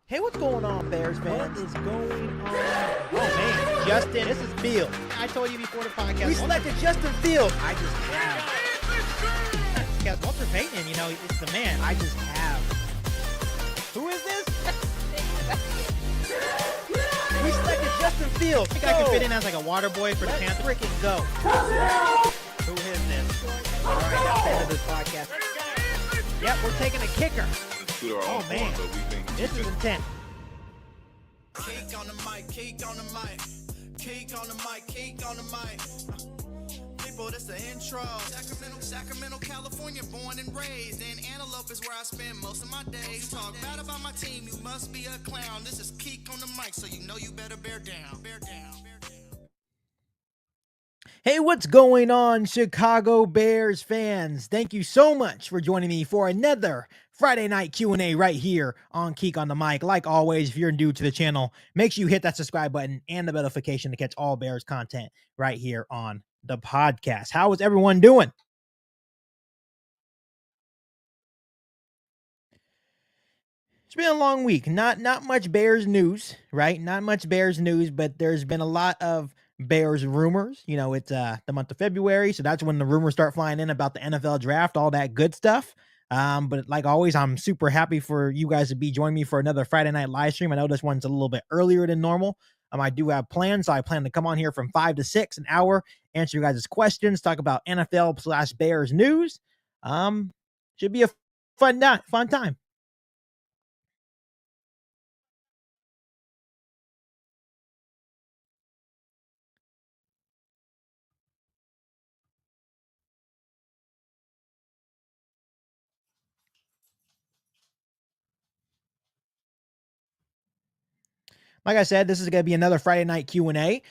Hey, what's going on, Bears fans? What is going on? Oh, man. Justin, this is Fields. I told you before the podcast. We selected Justin Fields. I just have. Got Walter Payton, you know, it's the man. I just have. Who is this? We selected Justin Fields. I think I could fit in as like a water boy for the Panthers. Freaking go. Who is this? All right, that's the end of this podcast. Yep, we're taking a kicker. Oh, man. This is intense. KIEQ on the mic, KIEQ on the mic, KIEQ on the mic, KIEQ on the mic. People, this the intro. Sacramento, California, born and raised. And Antelope is where I spend most of my days. Talk bad about my team, you must be a clown. This is KIEQ on the mic, so you know you better bear down. Bear down. Hey, what's going on, Chicago Bears fans? Thank you so much for joining me for another Friday night Q&A right here on KIEQ on the mic. Like always, if you're new to the channel, make sure you hit that subscribe button and the notification to catch all Bears content right here on the podcast. How is everyone doing? It's been a long week. Not much Bears news, right? Not much Bears news, but there's been a lot of Bears rumors. You know, it's the month of February, so that's when the rumors start flying in about the NFL draft, all that good stuff. But like always, I'm super happy for you guys to be joining me for another Friday night live stream. I know this one's a little bit earlier than normal. I do have plans, so I plan to come on here from 5 to 6, an hour, answer you guys' questions, talk about NFL/Bears news. Should be a fun time. Like I said, this is going to be another Friday night Q&A.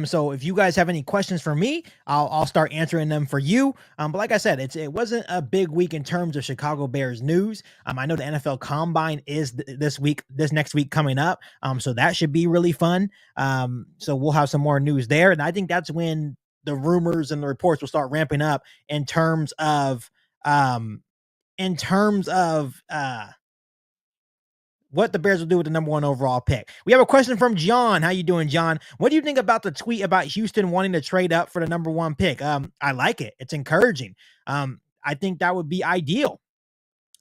So if you guys have any questions for me, I'll start answering them for you. But like I said, it wasn't a big week in terms of Chicago Bears news. I know the NFL Combine is this next week coming up. So that should be really fun. So we'll have some more news there. And I think that's when the rumors and the reports will start ramping up in terms of what the Bears will do with the number 1 overall pick. We have a question from John. How you doing, John? What do you think about the tweet about Houston wanting to trade up for the number 1 pick? I like it. It's encouraging. I think that would be ideal.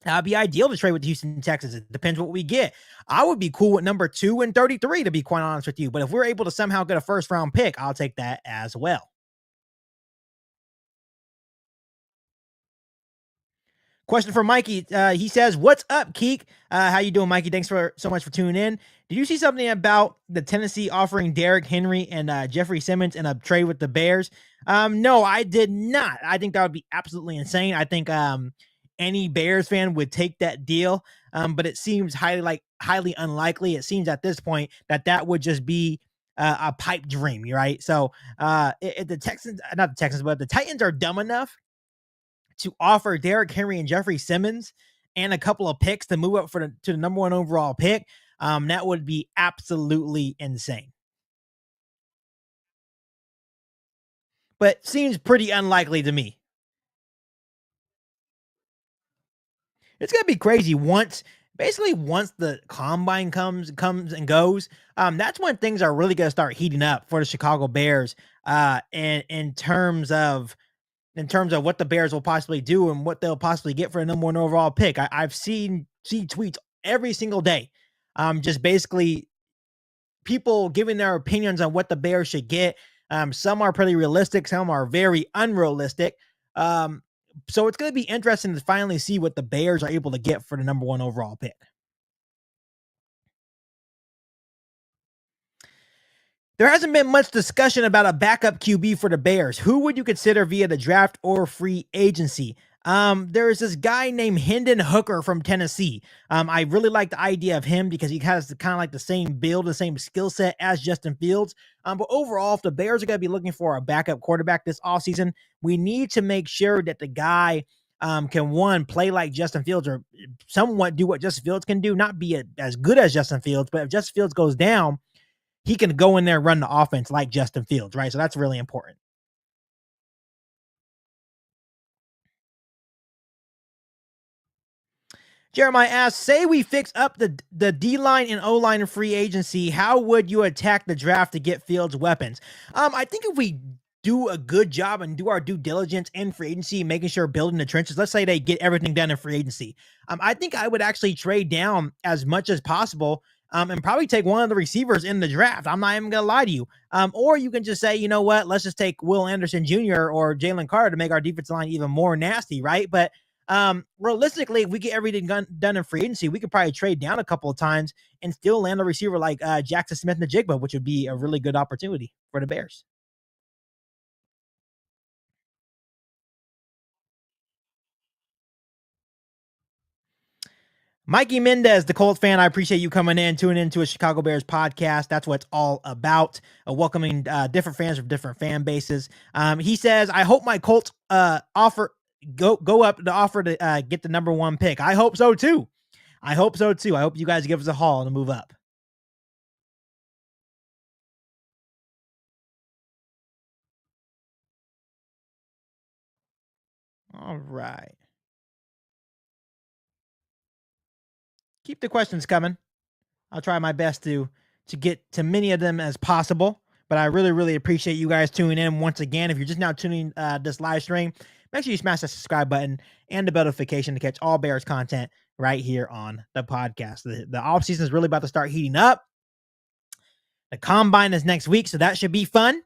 That'd be ideal to trade with Houston, Texas. It depends what we get. I would be cool with number 2 and 33, to be quite honest with you. But if we're able to somehow get a first-round pick, I'll take that as well. Question for Mikey. He says, "What's up, KIEQ? How you doing, Mikey? Thanks so much for tuning in. Did you see something about the Tennessee offering Derrick Henry and Jeffrey Simmons in a trade with the Bears?" No, I did not. I think that would be absolutely insane. I think any Bears fan would take that deal, but it seems highly unlikely. It seems at this point that would just be a pipe dream, right? So the Texans, not the Texans, but the Titans are dumb enough to offer Derrick Henry and Jeffrey Simmons and a couple of picks to move up to the number 1 overall pick. That would be absolutely insane. But seems pretty unlikely to me. It's gonna be crazy once the combine comes and goes. That's when things are really gonna start heating up for the Chicago Bears. In terms of what the Bears will possibly do and what they'll possibly get for a number 1 overall pick. I've seen tweets every single day. Just basically people giving their opinions on what the Bears should get. Some are pretty realistic. Some are very unrealistic. So it's going to be interesting to finally see what the Bears are able to get for the number 1 overall pick. There hasn't been much discussion about a backup QB for the Bears. Who would you consider via the draft or free agency? There is this guy named Hendon Hooker from Tennessee. I really like the idea of him because he has kind of like the same build, the same skill set as Justin Fields. But overall, if the Bears are going to be looking for a backup quarterback this offseason, we need to make sure that the guy can play like Justin Fields or somewhat do what Justin Fields can do, not be as good as Justin Fields, but if Justin Fields goes down, he can go in there and run the offense like Justin Fields, right? So that's really important. Jeremiah asks, say we fix up the D-line and O-line in free agency, how would you attack the draft to get Fields weapons? I think if we do a good job and do our due diligence in free agency, making sure building the trenches, let's say they get everything done in free agency. I think I would actually trade down as much as possible, and probably take one of the receivers in the draft. I'm not even going to lie to you. Or you can just say, you know what, let's just take Will Anderson Jr. or Jalen Carter to make our defensive line even more nasty, right? But realistically, if we get everything done in free agency, we could probably trade down a couple of times and still land a receiver like Jackson Smith-Njigba, which would be a really good opportunity for the Bears. Mikey Mendez, the Colts fan, I appreciate you coming in, tuning into a Chicago Bears podcast. That's what it's all about, welcoming different fans from different fan bases. He says, I hope my Colts offer go up the offer to get the number one pick. I hope so too. I hope you guys give us a haul and move up. All right. Keep the questions coming. I'll try my best to get to many of them as possible. But I really, really appreciate you guys tuning in once again. If you're just now tuning this live stream, make sure you smash that subscribe button and the notification to catch all Bears content right here on the podcast. The offseason is really about to start heating up. The combine is next week, so that should be fun.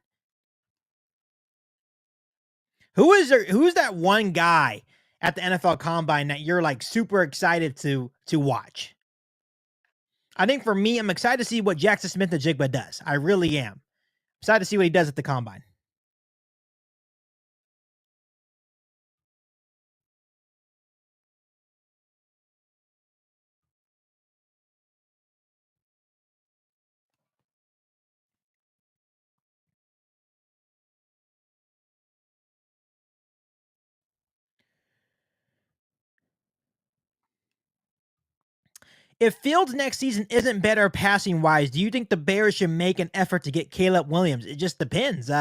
Who's that one guy at the NFL combine that you're like super excited to watch? I think for me, I'm excited to see what Jackson Smith-Njigba does. I really am. Excited to see what he does at the combine. If Fields next season isn't better passing wise, do you think the Bears should make an effort to get Caleb Williams? It just depends.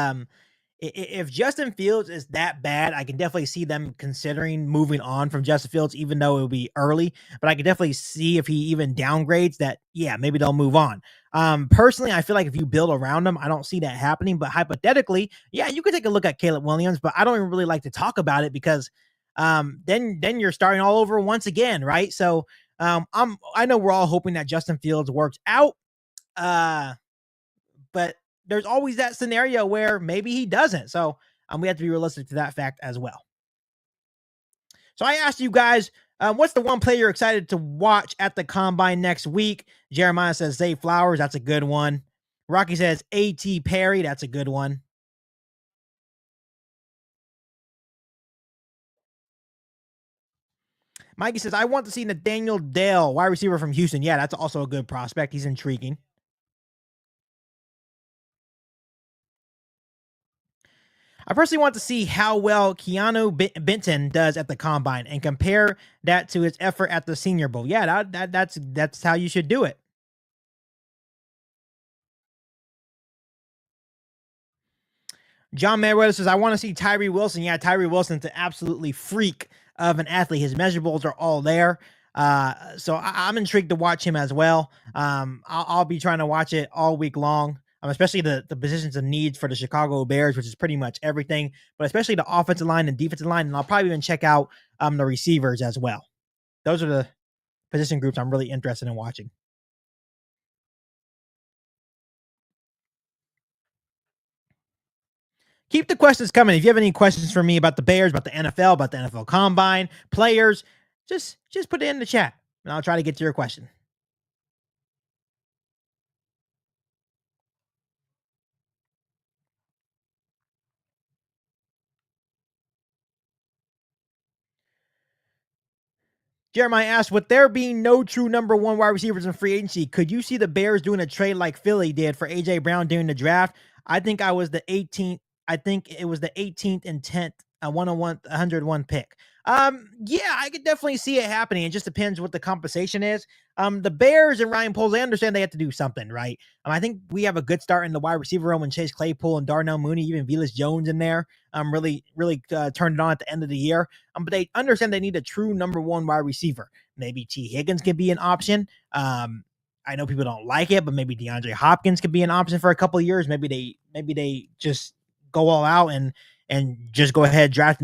If Justin Fields is that bad, I can definitely see them considering moving on from Justin Fields, even though it will be early. But I can definitely see if he even downgrades that, yeah, maybe they'll move on. Personally, I feel like if you build around him, I don't see that happening. But hypothetically, yeah, you could take a look at Caleb Williams, but I don't even really like to talk about it because then you're starting all over once again, right? So I know we're all hoping that Justin Fields works out. But there's always that scenario where maybe he doesn't. So we have to be realistic to that fact as well. So I asked you guys, what's the one player you're excited to watch at the combine next week? Jeremiah says Zay Flowers. That's a good one. Rocky says A.T. Perry. That's a good one. Mikey says, I want to see Nathaniel Dale, wide receiver from Houston. Yeah, that's also a good prospect. He's intriguing. I personally want to see how well Keanu Benton does at the combine and compare that to his effort at the Senior Bowl. Yeah, that's how you should do it. John Mayweather says, I want to see Tyree Wilson. Yeah, Tyree Wilson's an absolutely freak of an athlete. His measurables are all there. So I'm intrigued to watch him as well. I'll be trying to watch it all week long. Especially the positions of needs for the Chicago Bears, which is pretty much everything, but especially the offensive line and defensive line. And I'll probably even check out the receivers as well. Those are the position groups I'm really interested in watching. Keep the questions coming. If you have any questions for me about the Bears, about the NFL, about the NFL Combine, players, just put it in the chat, and I'll try to get to your question. Jeremiah asked, with there being no true number one wide receivers in free agency, could you see the Bears doing a trade like Philly did for A.J. Brown during the draft? I think it was the 18th and 10th, 101 pick. Yeah, I could definitely see it happening. It just depends what the compensation is. The Bears and Ryan Poles, I understand they have to do something, right? I think we have a good start in the wide receiver room when Chase Claypool and Darnell Mooney, even Velus Jones in there, really turned it on at the end of the year. But they understand they need a true number one wide receiver. Maybe T. Higgins could be an option. I know people don't like it, but maybe DeAndre Hopkins could be an option for a couple of years. Maybe they just go all out and just go ahead draft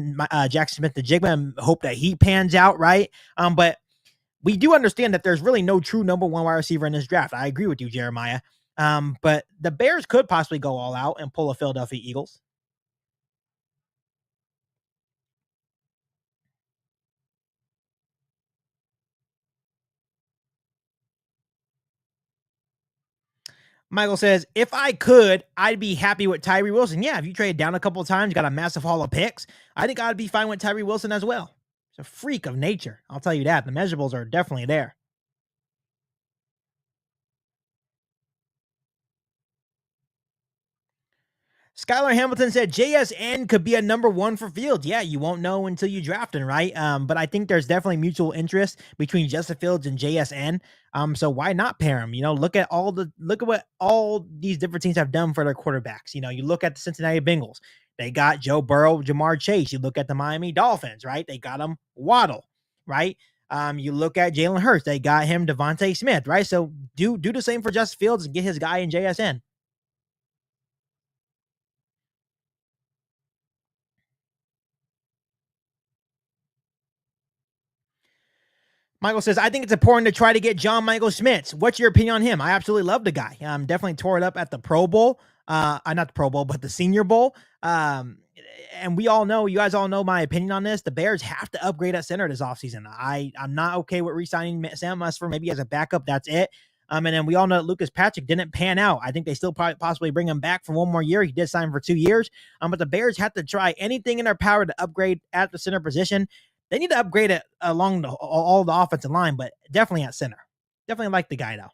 Jackson Smith the Jigma and hope that he pans out, right? But we do understand that there's really no true number one wide receiver in this draft. I agree with you, Jeremiah. But the Bears could possibly go all out and pull a Philadelphia Eagles. Michael says, if I could, I'd be happy with Tyree Wilson. Yeah, if you trade down a couple of times, got a massive haul of picks, I think I'd be fine with Tyree Wilson as well. It's a freak of nature. I'll tell you that. The measurables are definitely there. Skylar Hamilton said JSN could be a number one for Fields. Yeah, you won't know until you draft him, right? But I think there's definitely mutual interest between Justin Fields and JSN. So why not pair him? Look at what all these different teams have done for their quarterbacks. You look at the Cincinnati Bengals. They got Joe Burrow, Jamar Chase. You look at the Miami Dolphins, right? They got him Waddle, right? You look at Jalen Hurts. They got him Devontae Smith, right? So do the same for Justin Fields and get his guy in JSN. Michael says, I think it's important to try to get John Michael Schmitz. What's your opinion on him? I absolutely love the guy. Definitely tore it up at the Pro Bowl. Not the Pro Bowl, but the Senior Bowl. And you guys all know my opinion on this. The Bears have to upgrade at center this offseason. I'm not okay with re-signing Sam Musfer maybe as a backup. That's it. And then we all know that Lucas Patrick didn't pan out. I think they still probably possibly bring him back for one more year. He did sign for 2 years. But the Bears have to try anything in their power to upgrade at the center position. They need to upgrade it along all the offensive line, but definitely at center. Definitely like the guy, though.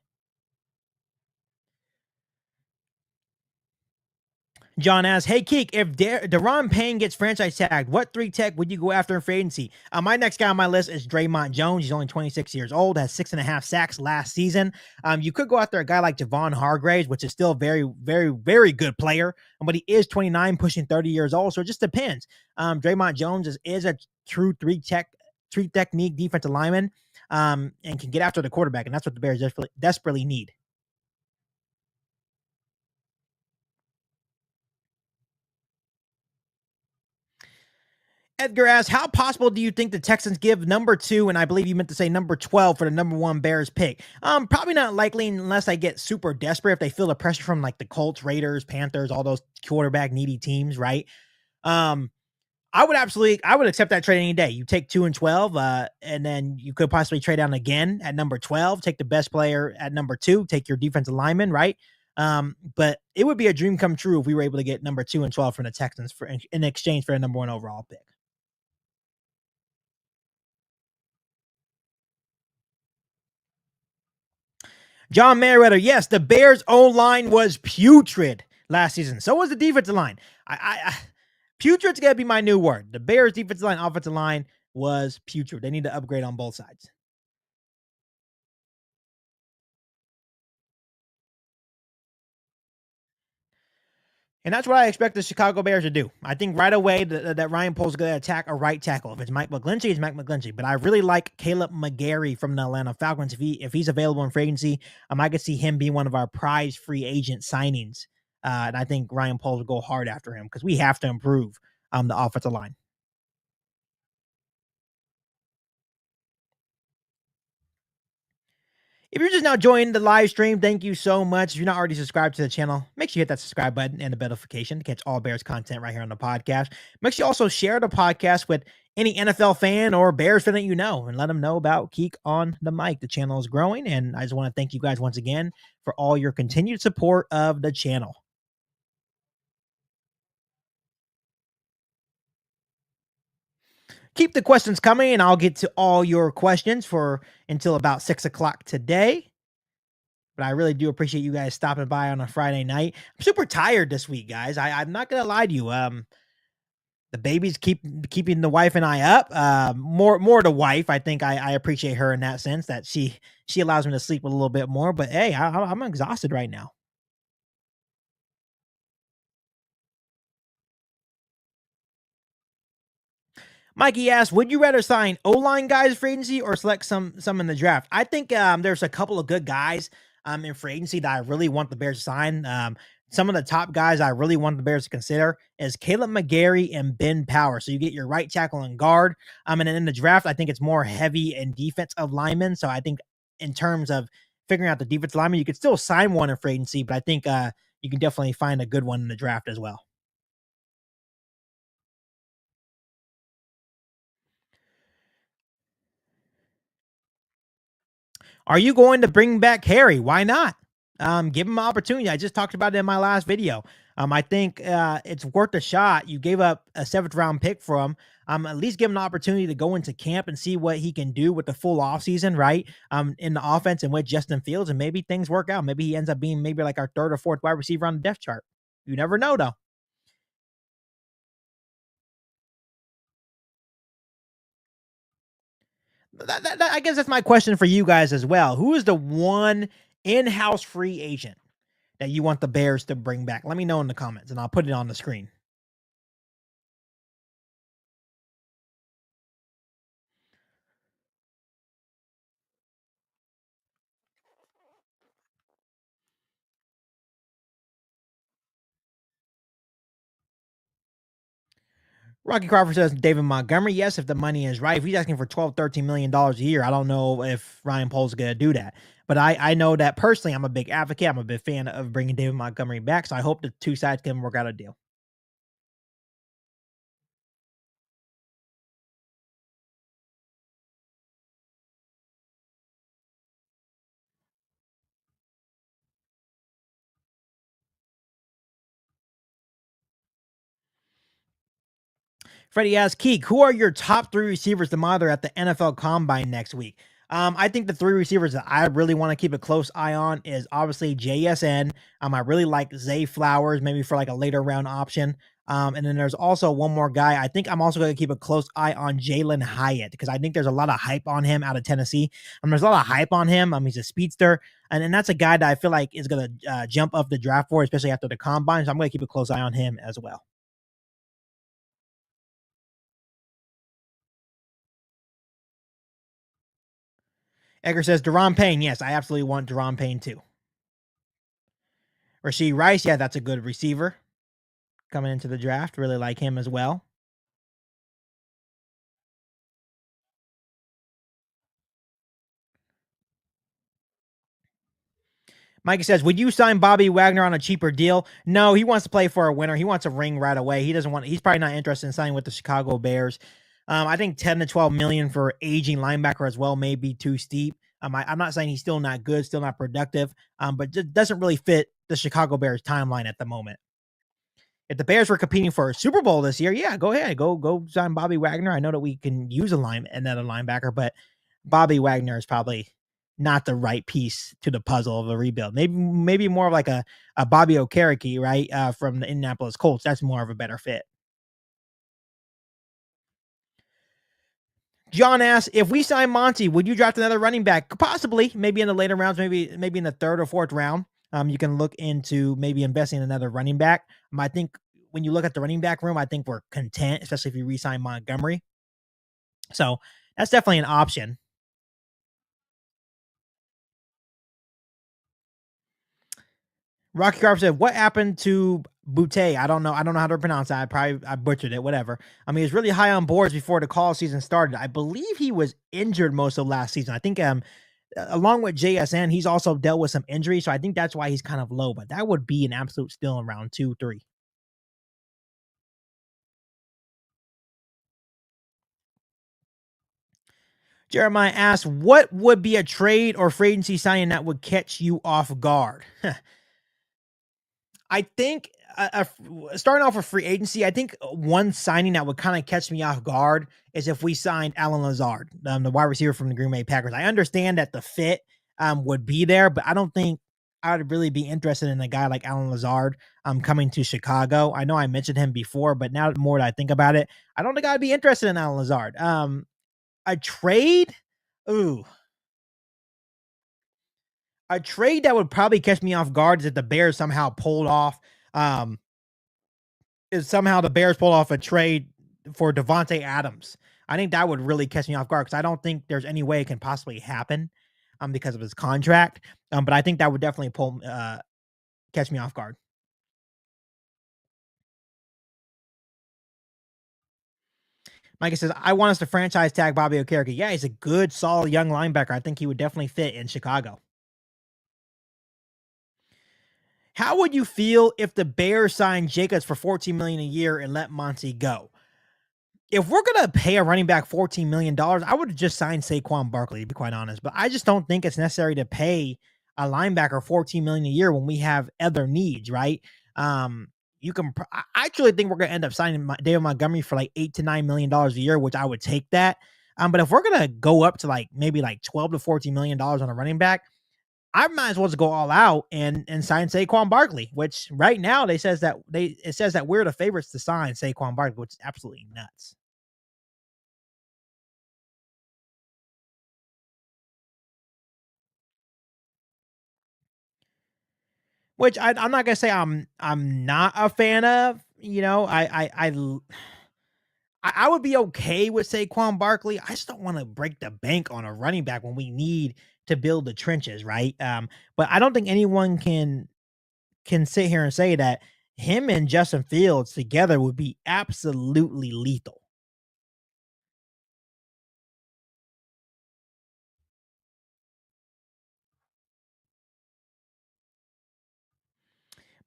John asks, hey, Keek, if Daron Payne gets franchise tagged, what 3 tech would you go after in free agency? My next guy on my list is Draymond Jones. He's only 26 years old, has 6.5 sacks last season. You could go after a guy like Javon Hargraves, which is still a very, very, very good player, but he is 29, pushing 30 years old, so it just depends. Draymond Jones is a true 3 technique defensive lineman and can get after the quarterback, and that's what the Bears desperately need. Edgar asks, how possible do you think the Texans give number 2, and I believe you meant to say number 12 for the number 1 Bears pick? Probably not likely unless they get super desperate, if they feel the pressure from like the Colts, Raiders, Panthers, all those quarterback needy teams, right? I would accept that trade any day. You take 2 and 12, and then you could possibly trade down again at number 12, take the best player at number 2, take your defensive lineman, right? But it would be a dream come true if we were able to get number 2 and 12 from the Texans in exchange for a number 1 overall pick. John Merriweather, yes, the Bears' O-line was putrid last season. So was the defensive line. Putrid's got to be my new word. The Bears' defensive line, offensive line was putrid. They need to upgrade on both sides. And that's what I expect the Chicago Bears to do. I think right away that Ryan Poles is going to attack a right tackle. If it's Mike McGlinchey, it's Mike McGlinchey. But I really like Caleb McGarry from the Atlanta Falcons. If he's available in free agency, I could see him being one of our prize free agent signings. And I think Ryan Poles will go hard after him because we have to improve the offensive line. If you're just now joining the live stream, thank you so much. If you're not already subscribed to the channel, make sure you hit that subscribe button and the bell notification to catch all Bears content right here on the podcast. Make sure you also share the podcast with any NFL fan or Bears fan that you know and let them know about KIEQ on the mic. The channel is growing, and I just want to thank you guys once again for all your continued support of the channel. Keep the questions coming, and I'll get to all your questions until about 6 o'clock today. But I really do appreciate you guys stopping by on a Friday night. I'm super tired this week, guys. I'm not gonna lie to you. The baby's keeping the wife and I up. More the wife. I think I appreciate her in that sense that she allows me to sleep a little bit more. But hey, I'm exhausted right now. Mikey asked, "Would you rather sign O line guys for agency or select some in the draft?" I think there's a couple of good guys in free agency that I really want the Bears to sign. Some of the top guys I really want the Bears to consider is Caleb McGarry and Ben Power. So you get your right tackle and guard. And then in the draft, I think it's more heavy in defensive linemen. So I think in terms of figuring out the defensive lineman, you could still sign one in free agency, but I think you can definitely find a good one in the draft as well. Are you going to bring back Harry? Why not? Give him an opportunity. I just talked about it in my last video. I think it's worth a shot. You gave up a 7th-round pick for him. At least give him an opportunity to go into camp and see what he can do with the full offseason, right? In the offense and with Justin Fields, and maybe things work out. Maybe he ends up being maybe like our 3rd or 4th wide receiver on the depth chart. You never know, though. I guess that's my question for you guys as well. Who is the one in-house free agent that you want the Bears to bring back? Let me know in the comments, and I'll put it on the screen. Rocky Crawford says David Montgomery. Yes, if the money is right. If he's asking for $12-13 million a year, I don't know if Ryan Poles is going to do that. But I know that personally, I'm a big advocate. I'm a big fan of bringing David Montgomery back. So I hope the two sides can work out a deal. Freddie asks, Keek, who are your top 3 receivers to monitor at the NFL Combine next week? I think the 3 receivers that I really want to keep a close eye on is obviously JSN. I really like Zay Flowers, maybe for like a later round option. And then there's also one more guy. I think I'm also going to keep a close eye on Jalen Hyatt because I think there's a lot of hype on him out of Tennessee. There's a lot of hype on him. He's a speedster. And that's a guy that I feel like is going to jump up the draft board, especially after the Combine. So I'm going to keep a close eye on him as well. Edgar says Deron Payne. Yes, I absolutely want Deron Payne too. Rashee Rice. Yeah, that's a good receiver coming into the draft. Really like him as well. Mikey says, would you sign Bobby Wagner on a cheaper deal? No, he wants to play for a winner. He wants a ring right away. He's probably not interested in signing with the Chicago Bears. I think 10 to 12 million for aging linebacker as well may be too steep. I'm not saying he's still not good, still not productive, but just doesn't really fit the Chicago Bears timeline at the moment. If the Bears were competing for a Super Bowl this year, yeah, go ahead, go sign Bobby Wagner. I know that we can use another linebacker, but Bobby Wagner is probably not the right piece to the puzzle of a rebuild. Maybe more of like a Bobby Okereke, right, from the Indianapolis Colts. That's more of a better fit. John asks, if we sign Monty, would you draft another running back? Possibly, maybe in the later rounds, maybe in the 3rd or 4th round. You can look into maybe investing in another running back. I think when you look at the running back room, I think we're content, especially if you re-sign Montgomery. So that's definitely an option. Rocky Carp said, "What happened to Butte? I don't know. I don't know how to pronounce that. I butchered it. Whatever. He was really high on boards before the call season started. I believe he was injured most of last season. I think along with JSN, he's also dealt with some injuries, so I think that's why he's kind of low. But that would be an absolute steal in round 2, 3." Jeremiah asks, "What would be a trade or free agency signing that would catch you off guard?" I think starting off with free agency, I think one signing that would kind of catch me off guard is if we signed Alan Lazard, the wide receiver from the Green Bay Packers. I understand that the fit would be there, but I don't think I would really be interested in a guy like Alan Lazard coming to Chicago. I know I mentioned him before, but now the more that I think about it, I don't think I'd be interested in Alan Lazard. A trade, ooh, a trade that would probably catch me off guard is if the Bears somehow pulled off um is somehow the Bears pull off a trade for Devontae Adams. I think that would really catch me off guard because I don't think there's any way it can possibly happen because of his contract. But I think that would definitely catch me off guard. Micah says, I want us to franchise tag Bobby Okereke. Yeah, he's a good, solid young linebacker. I think he would definitely fit in Chicago. How would you feel if the Bears signed Jacobs for $14 million a year and let Monty go? If we're gonna pay a running back $14 million, I would have just signed Saquon Barkley, to be quite honest. But I just don't think it's necessary to pay a linebacker $14 million a year when we have other needs, right? You can. I actually think we're gonna end up signing David Montgomery for like $8 to $9 million a year, which I would take that. But if we're gonna go up to like maybe like $12 to $14 million on a running back, I might as well just go all out and sign Saquon Barkley. Which right now it says that we're the favorites to sign Saquon Barkley, which is absolutely nuts. Which I'm not gonna say I'm not a fan of. You know, I would be okay with Saquon Barkley. I just don't want to break the bank on a running back when we need to build the trenches, right? But I don't think anyone can sit here and say that him and Justin Fields together would be absolutely lethal.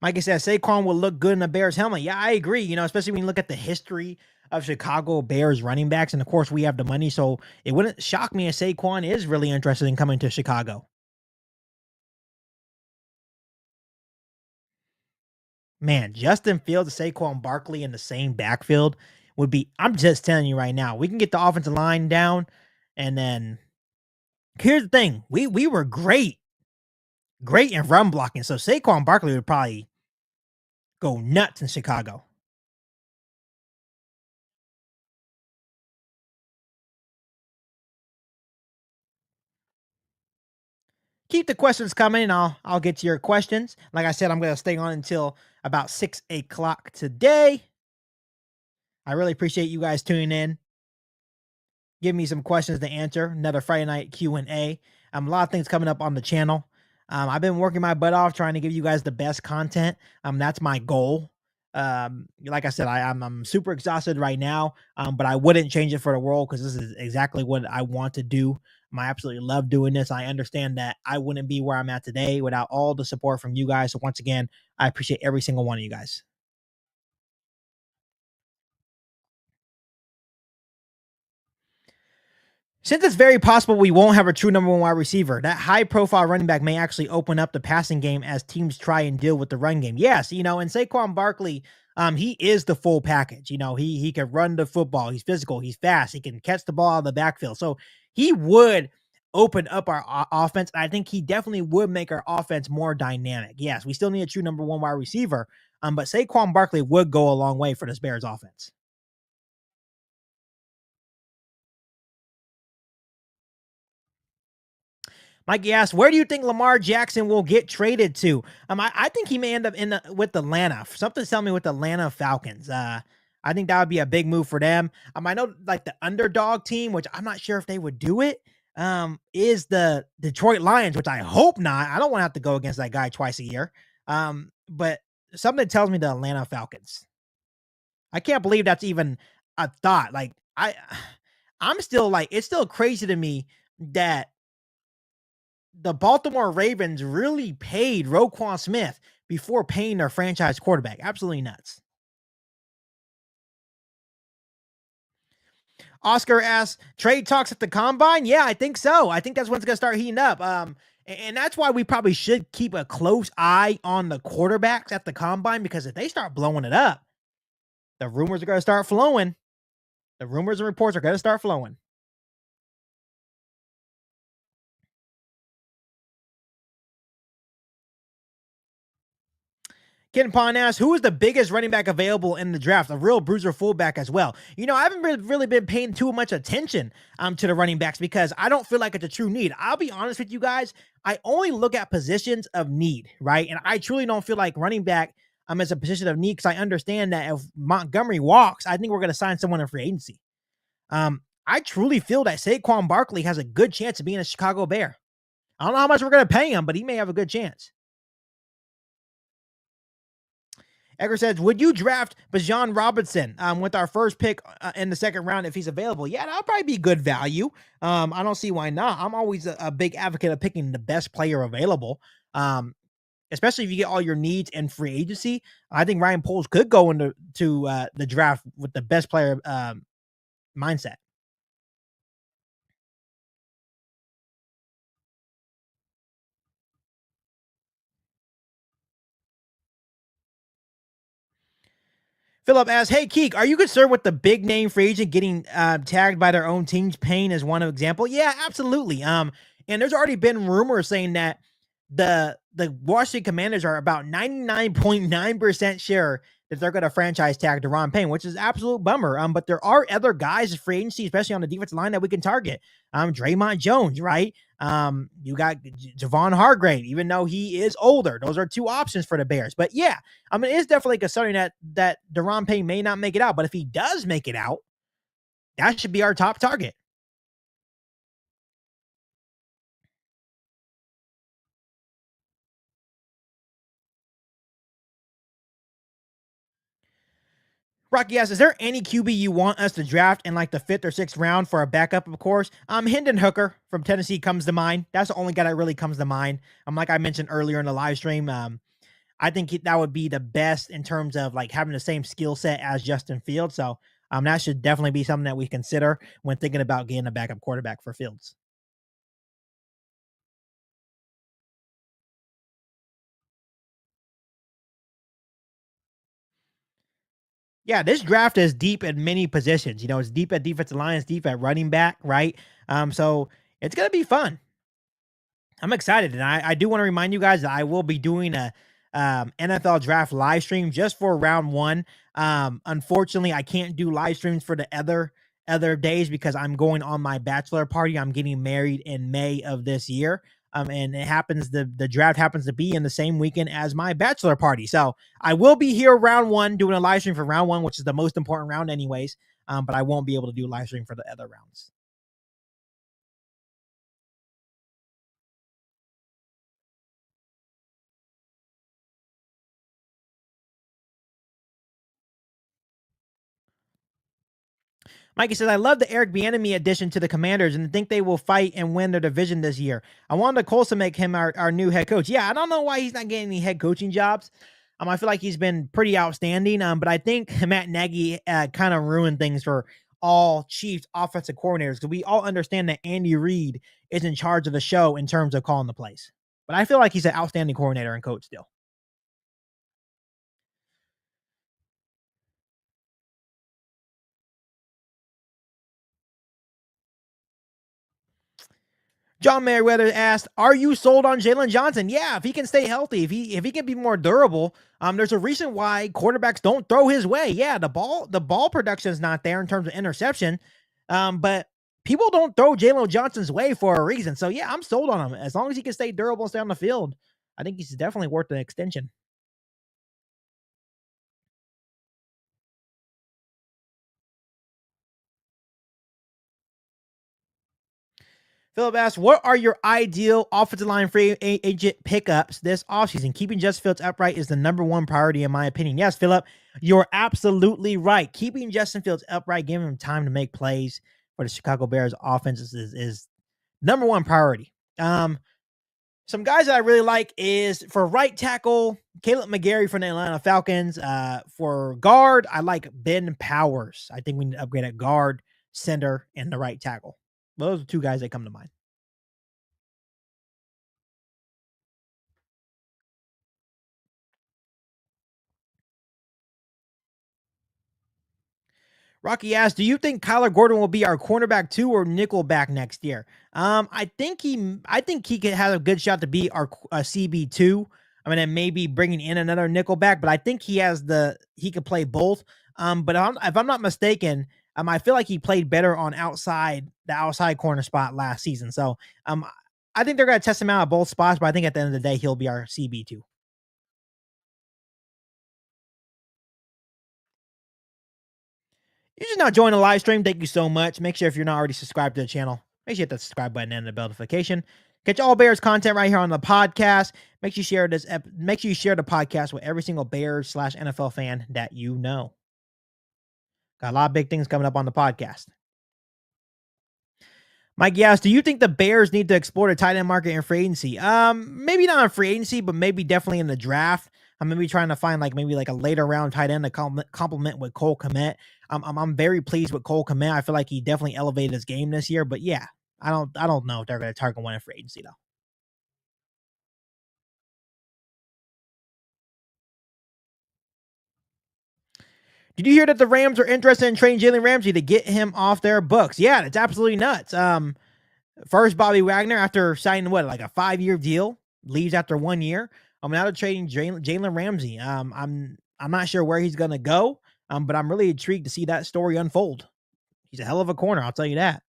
Like I said, Saquon will look good in a Bears helmet. Yeah, I agree. You know, especially when you look at the history of Chicago Bears running backs, and of course we have the money, so it wouldn't shock me if Saquon is really interested in coming to Chicago. Man, Justin Fields and Saquon Barkley in the same backfield would be. I'm just telling you right now, we can get the offensive line down, and then here's the thing: we were great in run blocking. So Saquon Barkley would probably go nuts in Chicago. Keep the questions coming. I'll get to your questions. Like I said, I'm gonna stay on until about 6 o'clock today. I really appreciate you guys tuning in. Give me some questions to answer. Another Friday night Q&A. A lot of things coming up on the channel. I've been working my butt off trying to give you guys the best content. That's my goal. Like I said, I'm super exhausted right now. But I wouldn't change it for the world because this is exactly what I want to do. I absolutely love doing this. I understand that I wouldn't be where I'm at today without all the support from you guys. So once again, I appreciate every single one of you guys. Since it's very possible we won't have a true number one wide receiver, that high profile running back may actually open up the passing game as teams try and deal with the run game. Yes, you know, and Saquon Barkley, he is the full package. You know, he can run the football, he's physical, he's fast, he can catch the ball out of the backfield. So he would open up our offense. I think he definitely would make our offense more dynamic. Yes, we still need a true number one wide receiver. But Saquon Barkley would go a long way for this Bears offense. Mikey asked, "Where do you think Lamar Jackson will get traded to?" I think he may end up with Atlanta. Something tell me with the Atlanta Falcons. I think that would be a big move for them. I know like the underdog team, which I'm not sure if they would do it. Is the Detroit Lions, which I hope not. I don't want to have to go against that guy twice a year. But something tells me the Atlanta Falcons. I can't believe that's even a thought. Like I'm still like it's still crazy to me that the Baltimore Ravens really paid Roquan Smith before paying their franchise quarterback. Absolutely nuts. Oscar asks, trade talks at the combine? Yeah, I think so. I think that's when it's going to start heating up. And that's why we probably should keep a close eye on the quarterbacks at the combine because if they start blowing it up, the rumors are going to start flowing. The rumors and reports are going to start flowing. Ken Pon asks, who is the biggest running back available in the draft? A real bruiser fullback as well. I haven't really been paying too much attention to the running backs because I don't feel like it's a true need. I'll be honest with you guys. I only look at positions of need, right? And I truly don't feel like running back is a position of need because I understand that if Montgomery walks, I think we're going to sign someone in free agency. I truly feel that Saquon Barkley has a good chance of being a Chicago Bear. I don't know how much we're going to pay him, but he may have a good chance. Edgar says, would you draft Bijan Robinson with our first pick in the second round if he's available? Yeah, that'll probably be good value. I don't see why not. I'm always a big advocate of picking the best player available, especially if you get all your needs in free agency. I think Ryan Poles could go into the draft with the best player mindset. Philip asks, hey, Keek, are you concerned with the big name free agent getting tagged by their own team's pain as one example? Yeah, absolutely. And there's already been rumors saying that the Washington Commanders are about 99.9% sure that they're going to franchise tag Deron Payne, which is an absolute bummer. But there are other guys in free agency, especially on the defensive line, that we can target. Draymond Jones, right? You got Javon Hargrave, even though he is older. Those are two options for the Bears. But yeah, it's definitely concerning that Deron Payne may not make it out. But if he does make it out, that should be our top target. Rocky asks, is there any QB you want us to draft in like the 5th or 6th round for a backup, of course? Hendon Hooker from Tennessee comes to mind. That's the only guy that really comes to mind. Like I mentioned earlier in the live stream, I think that would be the best in terms of like having the same skill set as Justin Fields. So that should definitely be something that we consider when thinking about getting a backup quarterback for Fields. Yeah, this draft is deep in many positions. It's deep at defensive line, it's deep at running back, right? So it's gonna be fun. I'm excited, and I do want to remind you guys that I will be doing a NFL draft live stream just for round one. Unfortunately, I can't do live streams for the other days because I'm going on my bachelor party. I'm getting married in May of this year. And it happens the draft happens to be in the same weekend as my bachelor party. So I will be here round one doing a live stream for round one, which is the most important round anyways. But I won't be able to do a live stream for the other rounds. Mikey says, I love the Eric Bieniemy addition to the Commanders and think they will fight and win their division this year. I wanted the Colts to make him our new head coach. Yeah, I don't know why he's not getting any head coaching jobs. I feel like he's been pretty outstanding. But I think Matt Nagy kind of ruined things for all Chiefs offensive coordinators because we all understand that Andy Reid is in charge of the show in terms of calling the plays. But I feel like he's an outstanding coordinator and coach still. John Merriweather asked, "Are you sold on Jalen Johnson?" Yeah, if he can stay healthy, if he can be more durable. There's a reason why quarterbacks don't throw his way. Yeah, the ball production is not there in terms of interception, but people don't throw Jalen Johnson's way for a reason. So yeah, I'm sold on him as long as he can stay durable and stay on the field. I think he's definitely worth an extension. Philip asks, what are your ideal offensive line free agent pickups this offseason? Keeping Justin Fields upright is the number one priority, in my opinion. Yes, Philip, you're absolutely right. Keeping Justin Fields upright, giving him time to make plays for the Chicago Bears offense is number one priority. Some guys that I really like is for right tackle, Caleb McGarry from the Atlanta Falcons. For guard, I like Ben Powers. I think we need to upgrade at guard, center, and the right tackle. Those are two guys that come to mind. Rocky asks, "Do you think Kyler Gordon will be our cornerback 2 or nickel back next year?" I think he could have a good shot to be our CB2. I mean, and maybe bringing in another nickelback, but I think he could play both. But if I'm not mistaken, I feel like he played better on the outside corner spot last season. So, um, I think they're going to test him out at both spots, but I think at the end of the day, he'll be our CB2. You should not join the live stream. Thank you so much. Make sure if you're not already subscribed to the channel, make sure you hit the subscribe button and the bell notification. Catch all Bears content right here on the podcast. Make sure you share make sure you share the podcast with every single Bears/NFL fan that you know. Got a lot of big things coming up on the podcast. Mike Yas, do you think the Bears need to explore the tight end market in free agency? Maybe not in free agency, but maybe definitely in the draft. I'm maybe trying to find maybe a later round tight end to complement with Cole Kmet. I'm very pleased with Cole Kmet. I feel like he definitely elevated his game this year. But yeah, I don't know if they're going to target one in free agency though. Did you hear that the Rams are interested in trading Jalen Ramsey to get him off their books? Yeah, it's absolutely nuts. First, Bobby Wagner, after signing like a 5-year deal, leaves after 1 year. I'm now trading Jalen Ramsey. I'm not sure where he's gonna go. But I'm really intrigued to see that story unfold. He's a hell of a corner, I'll tell you that.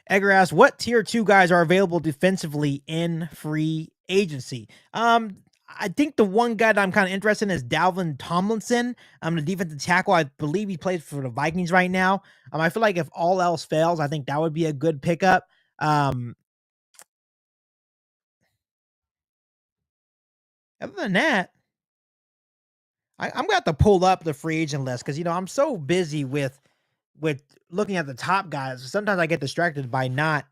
Edgar asks, what tier 2 guys are available defensively in free agency? I think the one guy that I'm kind of interested in is Dalvin Tomlinson. The defensive tackle. I believe he plays for the Vikings right now. I feel like if all else fails, I think that would be a good pickup. Other than that, I'm gonna have to pull up the free agent list because I'm so busy with looking at the top guys. Sometimes I get distracted by not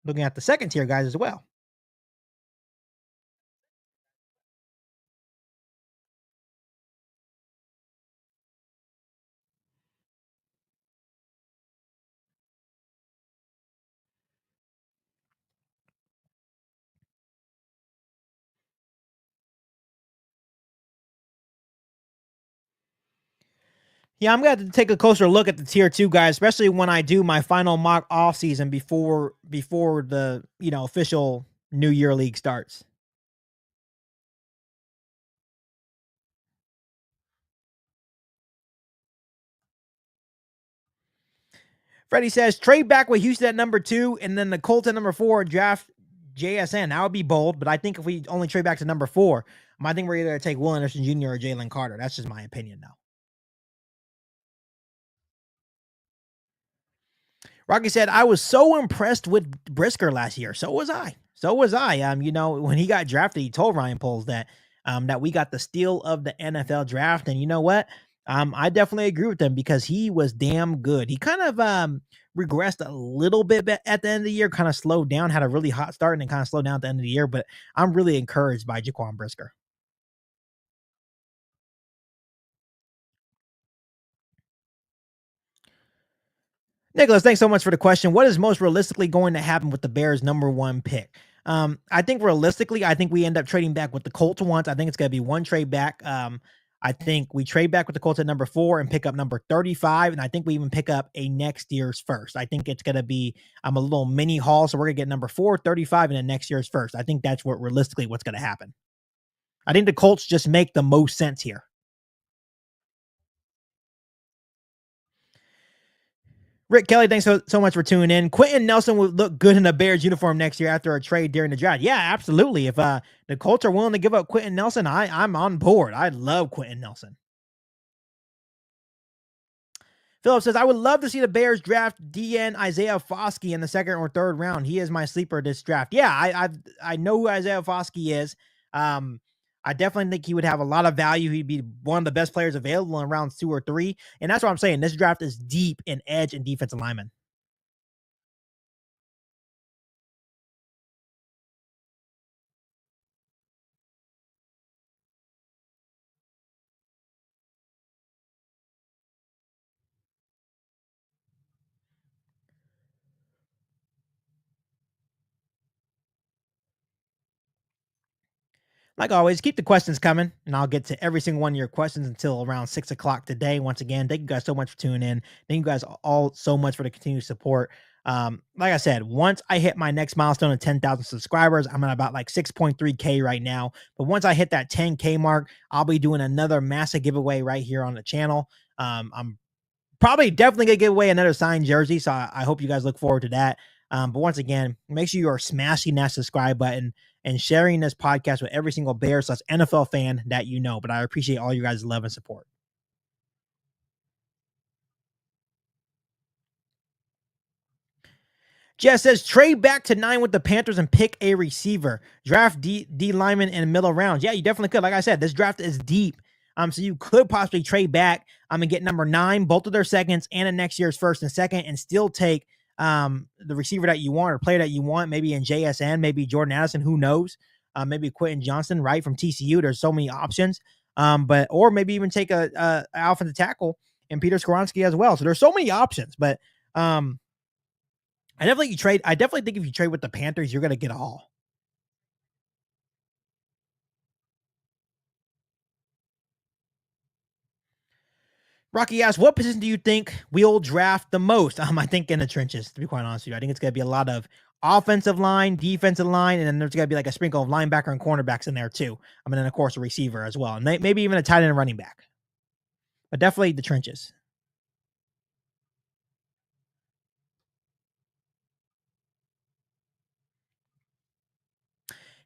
looking at the second tier guys as well. Yeah, I'm gonna have to take a closer look at the tier 2 guys, especially when I do my final mock off season before the official New Year League starts. Freddie says trade back with Houston at number 2, and then the Colts at number 4, draft JSN. That would be bold, but I think if we only trade back to number 4, I think we're either gonna take Will Anderson Jr. or Jalen Carter. That's just my opinion, though. Rocky said, I was so impressed with Brisker last year. So was I. When he got drafted, he told Ryan Poles that we got the steal of the NFL draft. And you know what? I definitely agree with him because he was damn good. He kind of regressed a little bit at the end of the year, kind of slowed down, had a really hot start, and then kind of slowed down at the end of the year. But I'm really encouraged by Jaquan Brisker. Nicholas, thanks so much for the question. What is most realistically going to happen with the Bears' number 1 pick? I think realistically, I think we end up trading back with the Colts once. I think it's going to be one trade back. I think we trade back with the Colts at number 4 and pick up number 35. And I think we even pick up a next year's first. I think it's going to be a little mini haul. So we're going to get number 4, 35, and then next year's first. I think that's realistically what's going to happen. I think the Colts just make the most sense here. Rick Kelly, thanks so much for tuning in. Quentin Nelson would look good in a Bears uniform next year after a trade during the draft. Yeah, absolutely. If the Colts are willing to give up Quentin Nelson, I'm on board. I love Quentin Nelson. Philip says, I would love to see the Bears draft DN Isaiah Foskey in the 2nd or 3rd round. He is my sleeper this draft. Yeah, I know who Isaiah Foskey is. I definitely think he would have a lot of value. He'd be one of the best players available in rounds 2 or 3. And that's what I'm saying. This draft is deep in edge and defensive linemen. Like always, keep the questions coming, and I'll get to every single one of your questions until around 6 o'clock today. Once again, thank you guys so much for tuning in. Thank you guys all so much for the continued support. Like I said, once I hit my next milestone of 10,000 subscribers, I'm at about like 6.3K right now. But once I hit that 10K mark, I'll be doing another massive giveaway right here on the channel. I'm probably definitely gonna give away another signed jersey. So I hope you guys look forward to that. But once again, make sure you are smashing that subscribe button and sharing this podcast with every single Bears/NFL fan that you know. But I appreciate all you guys' love and support. Jess says trade back to 9 with the Panthers and pick a receiver. Draft D lineman in the middle rounds. Yeah, you definitely could. Like I said, this draft is deep. So you could possibly trade back and get number 9, both of their seconds, and a next year's first and second, and still take the receiver that you want or player that you want, maybe in JSN, maybe Jordan Addison, who knows? Maybe Quentin Johnson, right, from TCU. There's so many options. Or maybe even take a offensive tackle and Peter Skoronski as well. So there's so many options, but I definitely think if you trade with the Panthers, you're gonna get all. Rocky asks, what position do you think we'll draft the most? I think in the trenches, to be quite honest with you. I think it's gonna be a lot of offensive line, defensive line, and then there's gonna be like a sprinkle of linebacker and cornerbacks in there too. And then of course a receiver as well, and maybe even a tight end and running back. But definitely the trenches.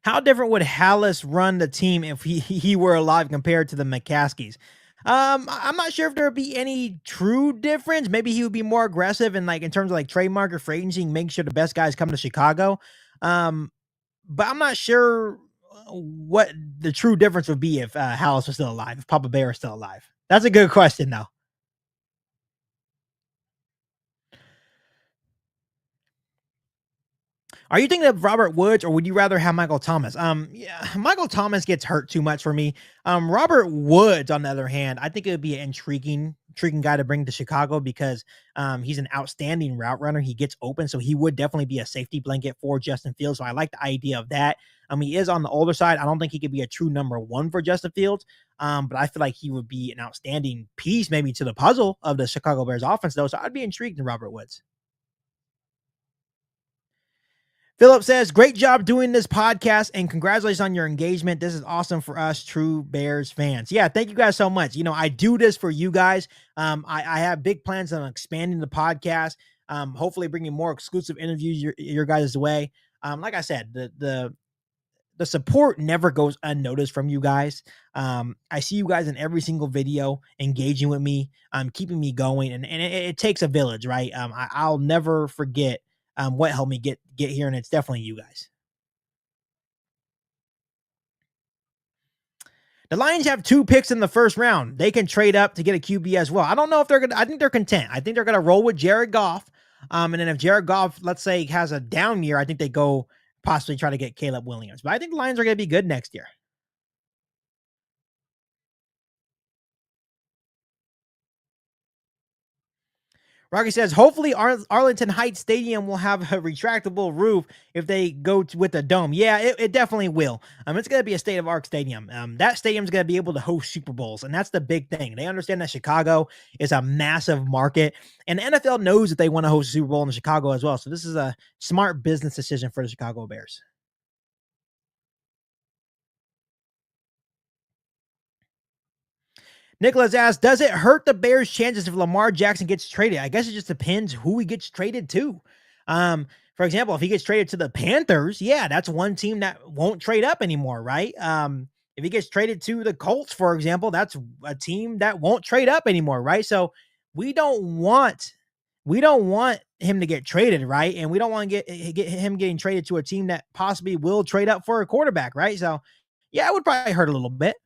How different would Hallis run the team if he were alive compared to the McCaskies? I'm not sure if there would be any true difference. Maybe he would be more aggressive and like in terms of like trademark or free agency, make sure the best guys come to Chicago. Um, but I'm not sure what the true difference would be if Hallis was still alive, if Papa Bear is still alive. That's a good question, though. Are you thinking of Robert Woods or would you rather have Michael Thomas? Yeah, Michael Thomas gets hurt too much for me. Robert Woods, on the other hand, I think it would be an intriguing guy to bring to Chicago because he's an outstanding route runner. He gets open, so he would definitely be a safety blanket for Justin Fields. So I like the idea of that. He is on the older side. I don't think he could be a true number 1 for Justin Fields. But I feel like he would be an outstanding piece, maybe to the puzzle of the Chicago Bears offense, though. So I'd be intrigued in Robert Woods. Philip says, great job doing this podcast and congratulations on your engagement. This is awesome for us true Bears fans. Yeah, thank you guys so much. I do this for you guys. I have big plans on expanding the podcast, hopefully bringing more exclusive interviews your guys' way. Like I said, the support never goes unnoticed from you guys. I see you guys in every single video engaging with me, keeping me going, and it takes a village, right? I'll never forget what helped me get here, and it's definitely you guys. The Lions have 2 picks in the first round. They can trade up to get a QB as well. I don't know if they're gonna. I think they're content. I think they're gonna roll with Jared Goff. And then if Jared Goff, let's say, has a down year, I think they go possibly try to get Caleb Williams. But I think the Lions are gonna be good next year. Rocky says, hopefully Arlington Heights Stadium will have a retractable roof if they go with a dome. Yeah, it definitely will. It's going to be a state-of-art stadium. That stadium's going to be able to host Super Bowls, and that's the big thing. They understand that Chicago is a massive market, and the NFL knows that they want to host a Super Bowl in Chicago as well. So this is a smart business decision for the Chicago Bears. Nicholas asks, does it hurt the Bears' chances if Lamar Jackson gets traded? I guess it just depends who he gets traded to. For example, if he gets traded to the Panthers, yeah, that's one team that won't trade up anymore, right? If he gets traded to the Colts, for example, that's a team that won't trade up anymore, right? So we don't want him to get traded, right? And we don't want to get him getting traded to a team that possibly will trade up for a quarterback, right? So yeah, it would probably hurt a little bit.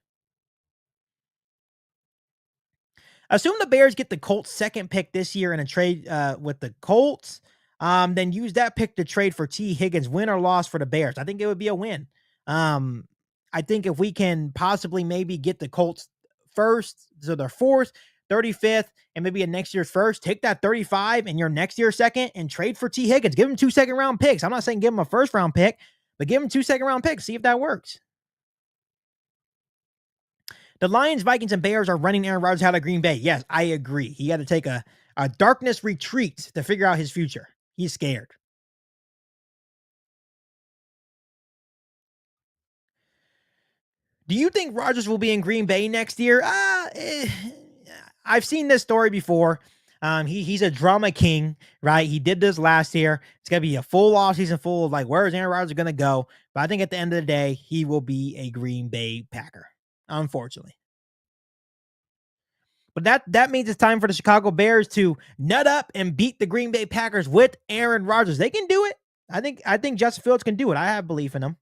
Assume the Bears get the Colts' second pick this year in a trade with the Colts. Then use that pick to trade for T. Higgins, win or loss for the Bears. I think it would be a win. I think if we can possibly maybe get the Colts first, so their 4th, 35th, and maybe a next year's first, take that 35 and your next year's second and trade for T. Higgins. Give him 2 second-round picks. I'm not saying give him a first-round pick, but give him 2 second-round picks. See if that works. The Lions, Vikings, and Bears are running Aaron Rodgers out of Green Bay. Yes, I agree. He had to take a darkness retreat to figure out his future. He's scared. Do you think Rodgers will be in Green Bay next year? I've seen this story before. He's a drama king, right? He did this last year. It's gonna be a full off season full of like, where's Aaron Rodgers gonna go? But I think at the end of the day, he will be a Green Bay Packer, unfortunately. But that means it's time for the Chicago Bears to nut up and beat the Green Bay Packers with Aaron Rodgers. They can do it. I think Justin Fields can do it. I have belief in him.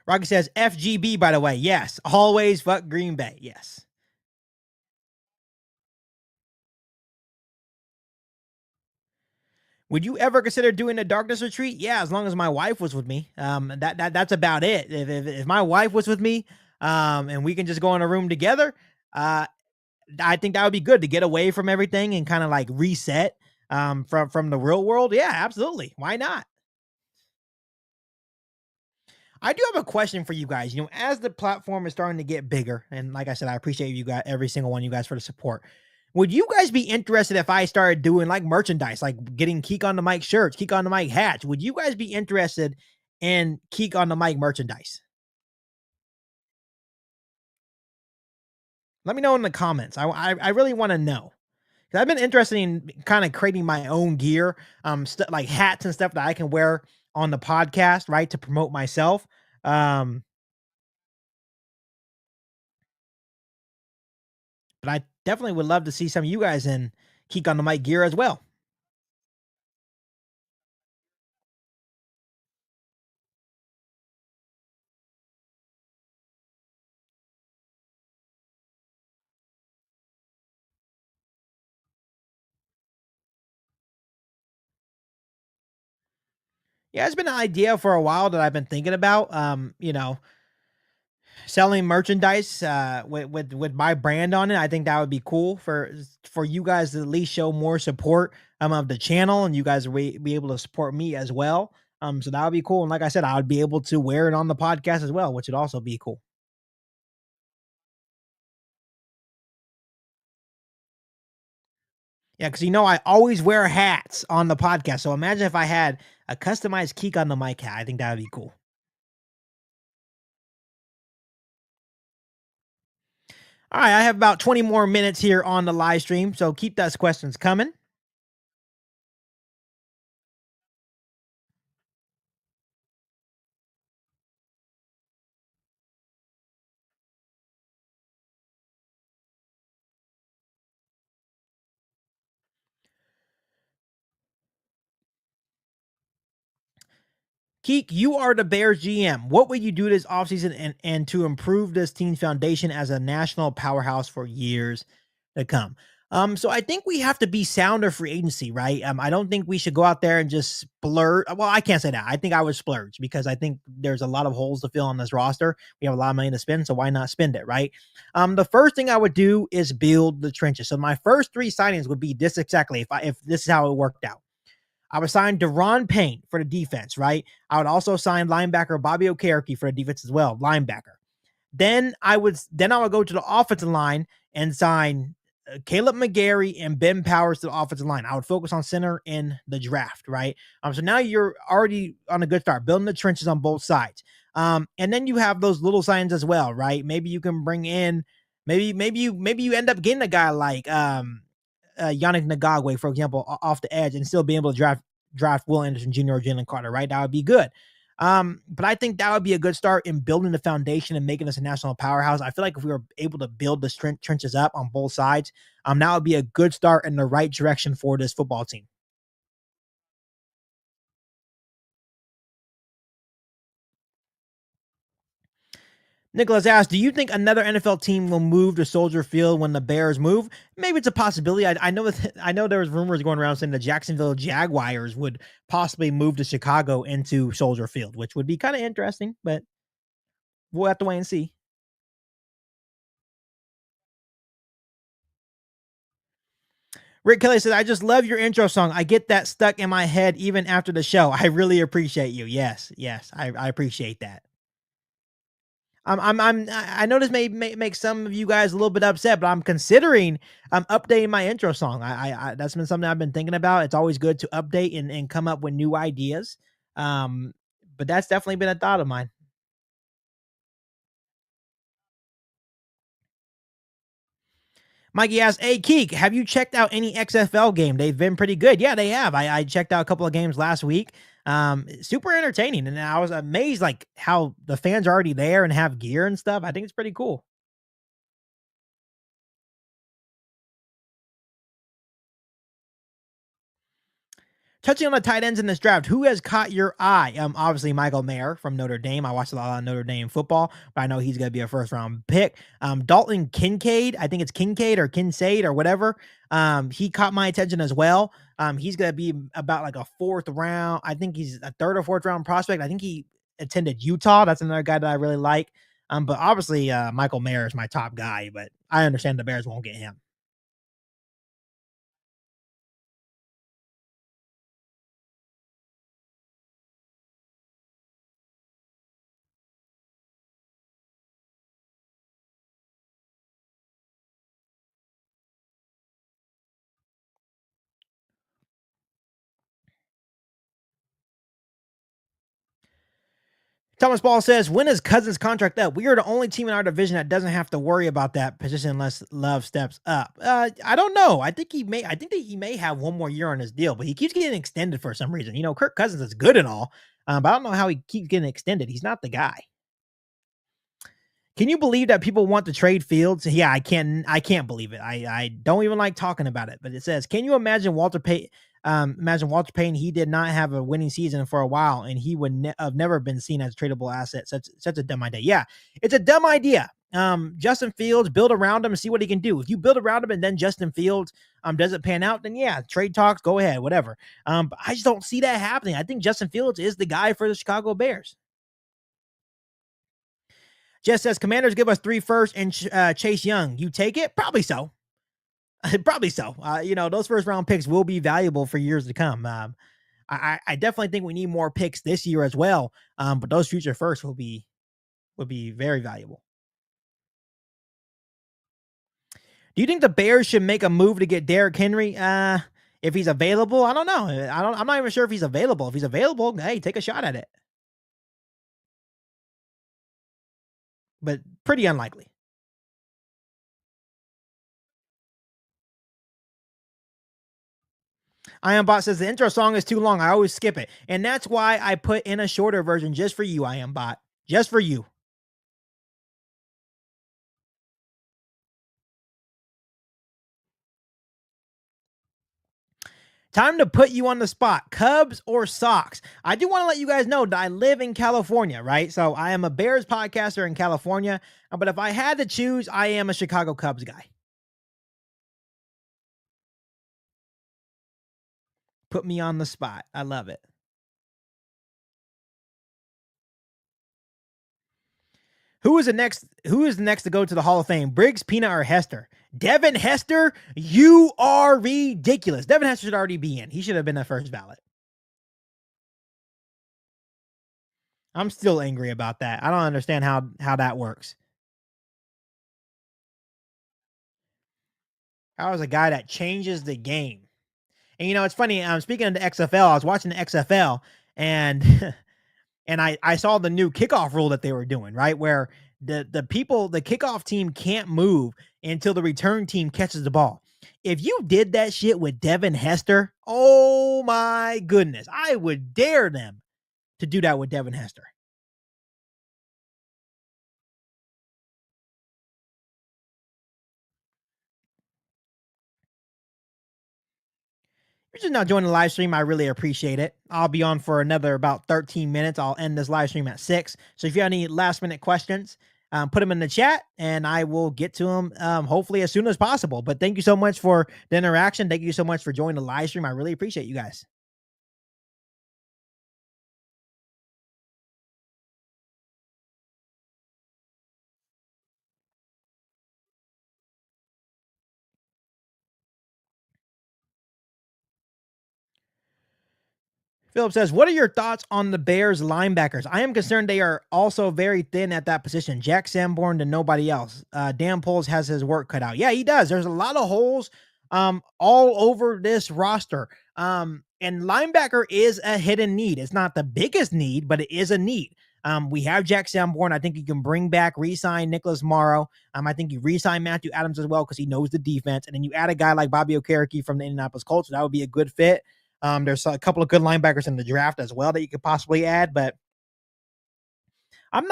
Rocky says FGB, by the way. Yes. Always fuck Green Bay. Yes. Would you ever consider doing a darkness retreat? Yeah, as long as my wife was with me. That's about it. If my wife was with me, and we can just go in a room together, uh, I think that would be good to get away from everything and kind of like reset from the real world. Yeah, absolutely. Why not? I do have a question for you guys. As the platform is starting to get bigger, and like I said, I appreciate you guys, every single one of you guys for the support. Would you guys be interested if I started doing like merchandise, like getting Keek on the Mic shirts, Keek on the Mic hats? Would you guys be interested in Keek on the Mic merchandise? Let me know in the comments. I really want to know. 'Cause I've been interested in kind of creating my own gear, like hats and stuff that I can wear on the podcast, right, to promote myself. Um, but I definitely would love to see some of you guys in Keek on the Mic gear as well. Yeah, it's been an idea for a while that I've been thinking about. Selling merchandise with my brand on it. I think that would be cool for you guys to at least show more support of the channel, and you guys will be able to support me as well. So that would be cool. And like I said, I would be able to wear it on the podcast as well, which would also be cool. Yeah, because I always wear hats on the podcast. So imagine if I had a customized Keek on the Mic hat. I think that would be cool. All right, I have about 20 more minutes here on the live stream, so keep those questions coming. Keek, you are the Bears GM. What would you do this offseason and to improve this team's foundation as a national powerhouse for years to come? So I think we have to be sounder free agency, right? I don't think we should go out there and just splurge. Well, I can't say that. I think I would splurge because I think there's a lot of holes to fill on this roster. We have a lot of money to spend, so why not spend it, right? The first thing I would do is build the trenches. So my first three signings would be this exactly if this is how it worked out. I would sign Deron Payne for the defense, right? I would also sign linebacker Bobby Okereke for the defense as well, linebacker. Then I would go to the offensive line and sign Caleb McGarry and Ben Powers to the offensive line. I would focus on center in the draft, right? So now you're already on a good start, building the trenches on both sides. And then you have those little signs as well, right? Maybe you can bring in, maybe you end up getting a guy like Yannick Ngakwe, for example, off the edge, and still be able to draft Will Anderson Jr. or Jalen Carter, right? That would be good. But I think that would be a good start in building the foundation and making us a national powerhouse. I feel like if we were able to build the trenches up on both sides, that would be a good start in the right direction for this football team. Nicholas asked, "Do you think another NFL team will move to Soldier Field when the Bears move?" Maybe it's a possibility. I know I know there was rumors going around saying the Jacksonville Jaguars would possibly move to Chicago into Soldier Field, which would be kind of interesting, but we'll have to wait and see. Rick Kelly says, I just love your intro song. I get that stuck in my head even after the show. I really appreciate you. Yes, yes, I appreciate that. I know this may make some of you guys a little bit upset, but I'm considering updating my intro song. I that's been something I've been thinking about. It's always good to update and come up with new ideas. Um, but that's definitely been a thought of mine. Mikey asks, "Hey Keek, have you checked out any XFL game? They've been pretty good." Yeah, they have. I checked out a couple of games last week. Super entertaining, and I was amazed like how the fans are already there and have gear and stuff. I think it's pretty cool. Touching on the tight ends in this draft, who has caught your eye? Obviously Michael Mayer from Notre Dame. I watched a lot of Notre Dame football, but I know he's going to be a first round pick. Dalton Kincaid, I think it's Kincaid or Kinsaid or whatever. He caught my attention as well. He's going to be about like a fourth round. I think he's a third or fourth round prospect. I think he attended Utah. That's another guy that I really like. But obviously Michael Mayer is my top guy, but I understand the Bears won't get him. Thomas Ball says, when is Cousins' contract up? We are the only team in our division that doesn't have to worry about that position unless Love steps up. I don't know. I think that he may have one more year on his deal, but he keeps getting extended for some reason. You know, Kirk Cousins is good and all, but I don't know how he keeps getting extended. He's not the guy. Can you believe that people want to trade Fields? Yeah, I can. I can't believe it. I don't even like talking about it. But it says, can you imagine Walter Payton? Imagine Walter Payton. He did not have a winning season for a while, and he would have never been seen as a tradable asset. Such a dumb idea. Yeah, it's a dumb idea. Justin Fields, build around him and see what he can do. If you build around him and then Justin Fields doesn't pan out, then yeah, trade talks, go ahead, whatever. But I just don't see that happening. I think Justin Fields is the guy for the Chicago Bears. Jess says, Commanders give us 3 first and Chase Young. You take it? Probably so. Probably so. You know, those first round picks will be valuable for years to come. I definitely think we need more picks this year as well. But those future firsts would be very valuable. Do you think the Bears should make a move to get Derrick Henry? If he's available, I don't know. I'm not even sure if he's available. If he's available, hey, take a shot at it. But pretty unlikely. Iam Bot says the intro song is too long. I always skip it. And that's why I put in a shorter version just for you, Iam Bot. Just for you. Time to put you on the spot. Cubs or Sox? I do want to let you guys know that I live in California, right? So I am a Bears podcaster in California. But if I had to choose, I am a Chicago Cubs guy. Put me on the spot. I love it. Who is the next to go to the Hall of Fame? Briggs, Pina, or Hester? Devin Hester, you are ridiculous. Devin Hester should already be in. He should have been the first ballot. I'm still angry about that. I don't understand how that works. How is a guy that changes the game? And you know, it's funny. Speaking of the XFL, I was watching the XFL and and I saw the new kickoff rule that they were doing, right? Where the kickoff team can't move until the return team catches the ball. If you did that shit with Devin Hester, oh my goodness, I would dare them to do that with Devin Hester. If you're just now joining the live stream, I really appreciate it. I'll be on for another about 13 minutes. I'll end this live stream at 6. So if you have any last minute questions, put them in the chat and I will get to them hopefully as soon as possible. But thank you so much for the interaction. Thank you so much for joining the live stream. I really appreciate you guys. Philip says, "What are your thoughts on the Bears linebackers? I am concerned they are also very thin at that position. Jack Sanborn to nobody else. Dan Poles has his work cut out. Yeah, he does. There's a lot of holes all over this roster. And linebacker is a hidden need. It's not the biggest need, but it is a need. We have Jack Sanborn. I think you can bring back, re-sign Nicholas Morrow. I think you re-sign Matthew Adams as well because he knows the defense. And then you add a guy like Bobby Okereke from the Indianapolis Colts. So that would be a good fit. There's a couple of good linebackers in the draft as well that you could possibly add, but I'm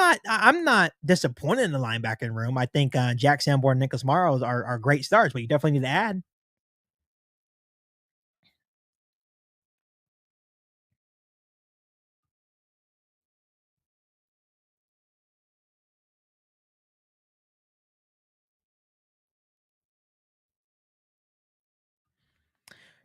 not disappointed in the linebacking room. I think Jack Sanborn and Nicholas Morrow are great starts, but you definitely need to add.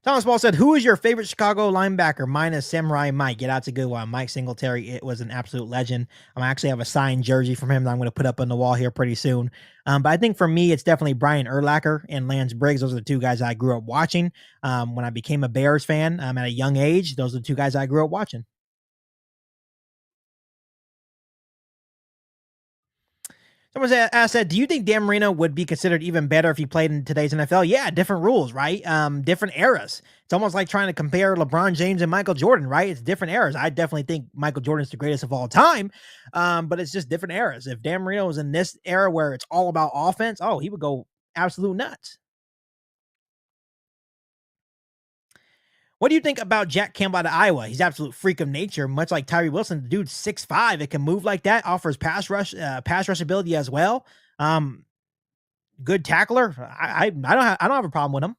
Thomas Ball said, "Who is your favorite Chicago linebacker?" Mine is Samurai Mike. Yeah, that's a good one. Mike Singletary, it was an absolute legend. I actually have a signed jersey from him that I'm going to put up on the wall here pretty soon. But I think for me, it's definitely Brian Urlacher and Lance Briggs. Those are the two guys I grew up watching. When I became a Bears fan at a young age, those are the two guys I grew up watching. Someone said, "Do you think Dan Marino would be considered even better if he played in today's NFL?" Yeah, different rules, right? Different eras. It's almost like trying to compare LeBron James and Michael Jordan, right? It's different eras. I definitely think Michael Jordan is the greatest of all time, but it's just different eras. If Dan Marino was in this era where it's all about offense, oh, he would go absolute nuts. What do you think about Jack Campbell out of Iowa? He's an absolute freak of nature, much like Tyree Wilson. The dude's 6'5". It can move like that, offers pass rush ability as well. Um, Good tackler. I don't have a problem with him.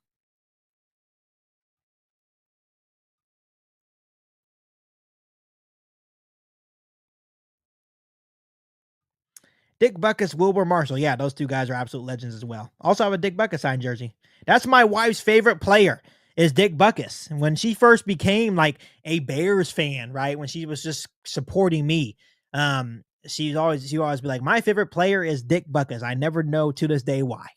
Dick Buckus, Wilbur Marshall. Yeah, those two guys are absolute legends as well. Also have a Dick Buckus signed jersey. That's my wife's favorite player is Dick Buckus. When she first became like a Bears fan, right? When she was just supporting me, she always be like, my favorite player is Dick Buckus. I never know to this day why.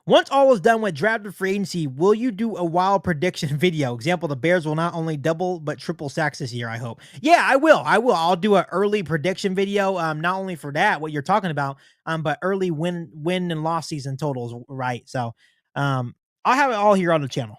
Once all is done with draft and free agency, will you do a wild prediction video? Example, the Bears will not only double but triple sacks this year, I hope. Yeah, I will. I'll do an early prediction video. Not only for that, what you're talking about, but early win and loss season totals, right? So um I'll have it all here on the channel.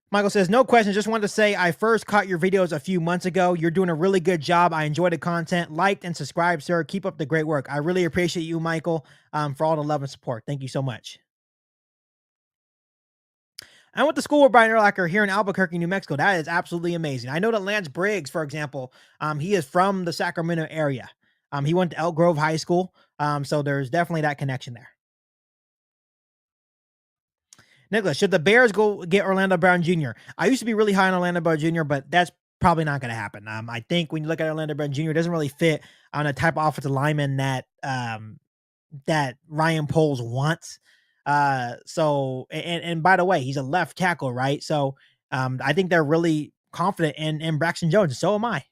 Michael says, "No question. Just wanted to say I first caught your videos a few months ago. You're doing a really good job. I enjoy the content. Liked and subscribed, sir. Keep up the great work." I really appreciate you, Michael, for all the love and support. Thank you so much. I went to school with Brian Urlacher here in Albuquerque, New Mexico. That is absolutely amazing. I know that Lance Briggs, for example, he is from the Sacramento area. He went to Elk Grove High School. So there's definitely that connection there. Nicholas, should the Bears go get Orlando Brown Jr.? I used to be really high on Orlando Brown Jr., but that's probably not going to happen. I think when you look at Orlando Brown Jr., it doesn't really fit on a type of offensive lineman that Ryan Poles wants. And by the way, he's a left tackle, right? So I think they're really confident in Braxton Jones. So am I.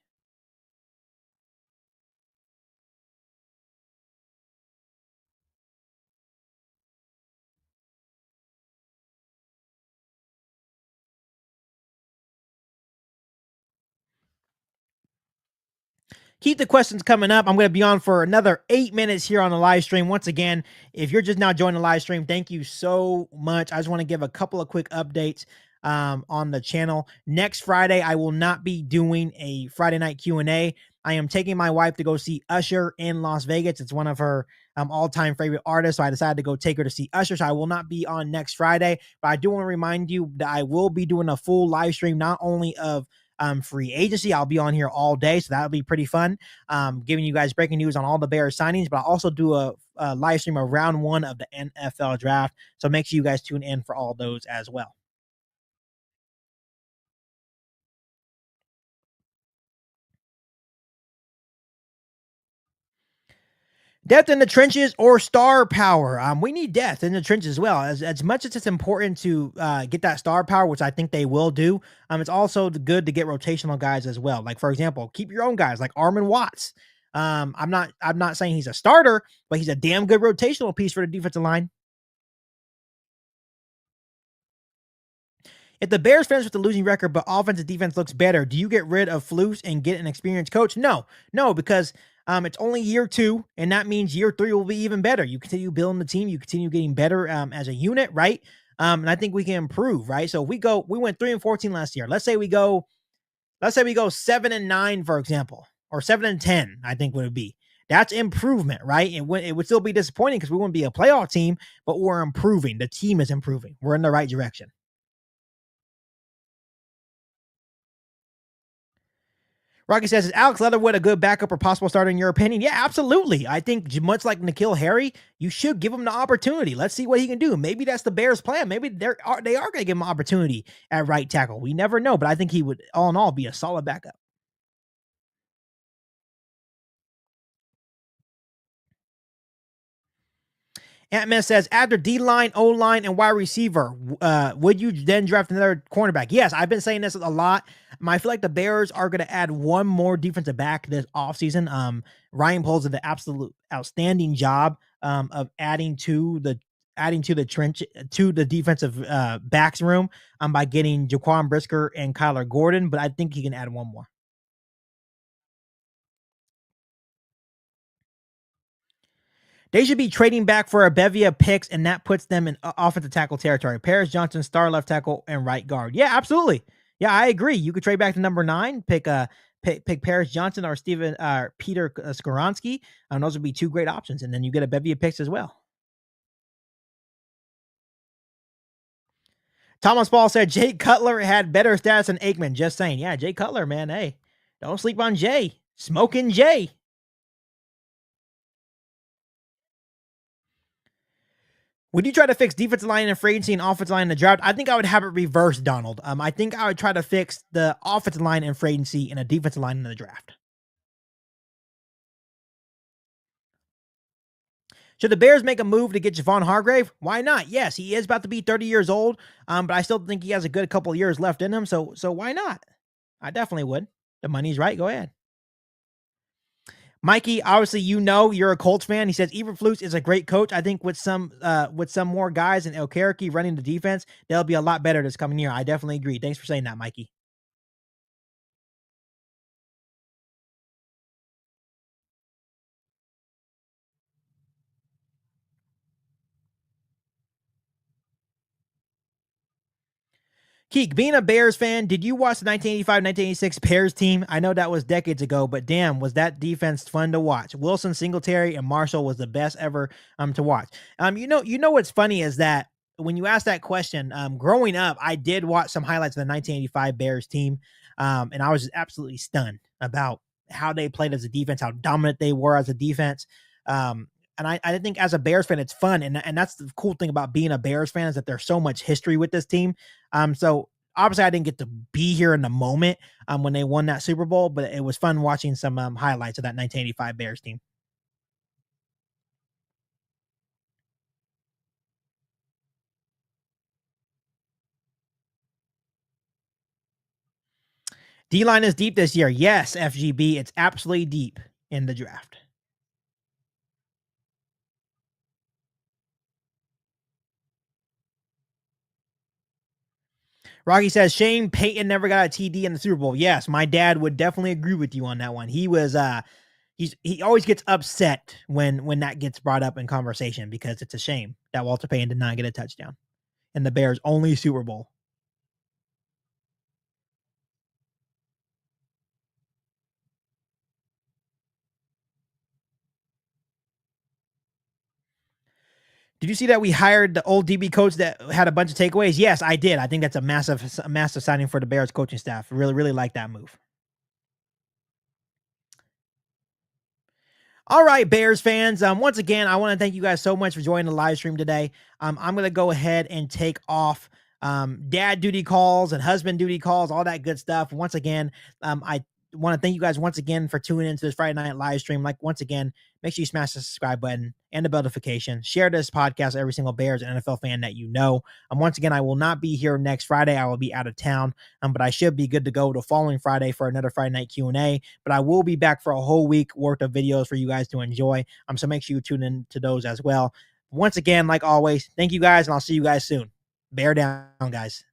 Keep the questions coming up. I'm going to be on for another 8 minutes here on the live stream. Once again, if you're just now joining the live stream, thank you so much. I just want to give a couple of quick updates on the channel. Next Friday, I will not be doing a Friday night Q&A. I am taking my wife to go see Usher in Las Vegas. It's one of her all-time favorite artists, so I decided to go take her to see Usher. So I will not be on next Friday, but I do want to remind you that I will be doing a full live stream, not only of free agency. I'll be on here all day, so that'll be pretty fun. Giving you guys breaking news on all the Bears signings, but I'll also do a live stream of round one of the NFL draft. So make sure you guys tune in for all those as well. Depth in the trenches or star power. We need depth in the trenches as well. As much as it's important to get that star power, which I think they will do, it's also good to get rotational guys as well. Like for example, keep your own guys like Armin Watts. I'm not saying he's a starter, but he's a damn good rotational piece for the defensive line. If the Bears finish with the losing record, but offensive defense looks better, do you get rid of Flus and get an experienced coach? No, because it's only year 2, and that means year 3 will be even better. You continue building the team, you continue getting better as a unit, right? And I think we can improve, right? So we went 3-14 last year. Let's say we go 7-9, for example, or 7-10. I think would be. That's improvement, right? It would still be disappointing because we wouldn't be a playoff team, but we're improving. The team is improving. We're in the right direction. Rocky says, is Alex Leatherwood a good backup or possible starter in your opinion? Yeah, absolutely. I think much like N'Keal Harry, you should give him the opportunity. Let's see what he can do. Maybe that's the Bears' plan. Maybe they are going to give him an opportunity at right tackle. We never know, but I think he would, all in all, be a solid backup. Ant-Man says, after D-line, O-line, and wide receiver, would you then draft another cornerback? Yes, I've been saying this a lot. I feel like the Bears are going to add one more defensive back this offseason. Ryan Poles did the absolute outstanding job of adding to the defensive backs room by getting Jaquan Brisker and Kyler Gordon, but I think he can add one more. They should be trading back for a bevy of picks, and that puts them in offensive tackle territory. Paris Johnson, star left tackle, and right guard. Yeah, absolutely. Yeah, I agree. You could trade back to number 9, pick Paris Johnson or Peter Skoronski. Those would be 2 great options, and then you get a bevy of picks as well. Thomas Paul said Jay Cutler had better stats than Aikman. Just saying. Yeah, Jay Cutler, man. Hey, don't sleep on Jay. Smoking Jay. Would you try to fix defensive line and free agency and offensive line in the draft? I think I would have it reversed, Donald. I think I would try to fix the offensive line and free agency and a defensive line in the draft. Should the Bears make a move to get Javon Hargrave? Why not? Yes, he is about to be 30 years old, but I still think he has a good couple of years left in him. So why not? I definitely would. The money's right. Go ahead. Mikey, obviously, you're a Colts fan. He says Eberflus is a great coach. I think with some more guys and Elkariki running the defense, they'll be a lot better this coming year. I definitely agree. Thanks for saying that, Mikey. KIEQ, being a Bears fan, did you watch the 1985-1986 Bears team? I know that was decades ago, but damn, was that defense fun to watch. Wilson, Singletary, and Marshall was the best ever to watch. You know what's funny is that when you ask that question, growing up, I did watch some highlights of the 1985 Bears team, and I was just absolutely stunned about how they played as a defense, how dominant they were as a defense. And I think as a Bears fan, it's fun. And that's the cool thing about being a Bears fan is that there's so much history with this team. So obviously I didn't get to be here in the moment when they won that Super Bowl, but it was fun watching some highlights of that 1985 Bears team. D-line is deep this year. Yes, FGB, it's absolutely deep in the draft. Rocky says Shane Payton never got a TD in the Super Bowl. Yes, my dad would definitely agree with you on that one. He was he always gets upset when that gets brought up in conversation because it's a shame that Walter Payton did not get a touchdown in the Bears' only Super Bowl. Did you see that we hired the old DB coach that had a bunch of takeaways? Yes, I did. I think that's a massive signing for the Bears coaching staff. Really like that move. All right, Bears fans. Once again, I want to thank you guys so much for joining the live stream today. I'm going to go ahead and take off dad duty calls and husband duty calls, all that good stuff. Once again, I want to thank you guys once again for tuning into this Friday night live stream. Like, once again, make sure you smash the subscribe button and the bell notification. Share this podcast with every single Bears and NFL fan that you know. Once again, I will not be here next Friday. I will be out of town, but I should be good to go the following Friday for another Friday night Q&A. But I will be back for a whole week worth of videos for you guys to enjoy. So make sure you tune in to those as well. Once again, like always, thank you guys, and I'll see you guys soon. Bear down, guys.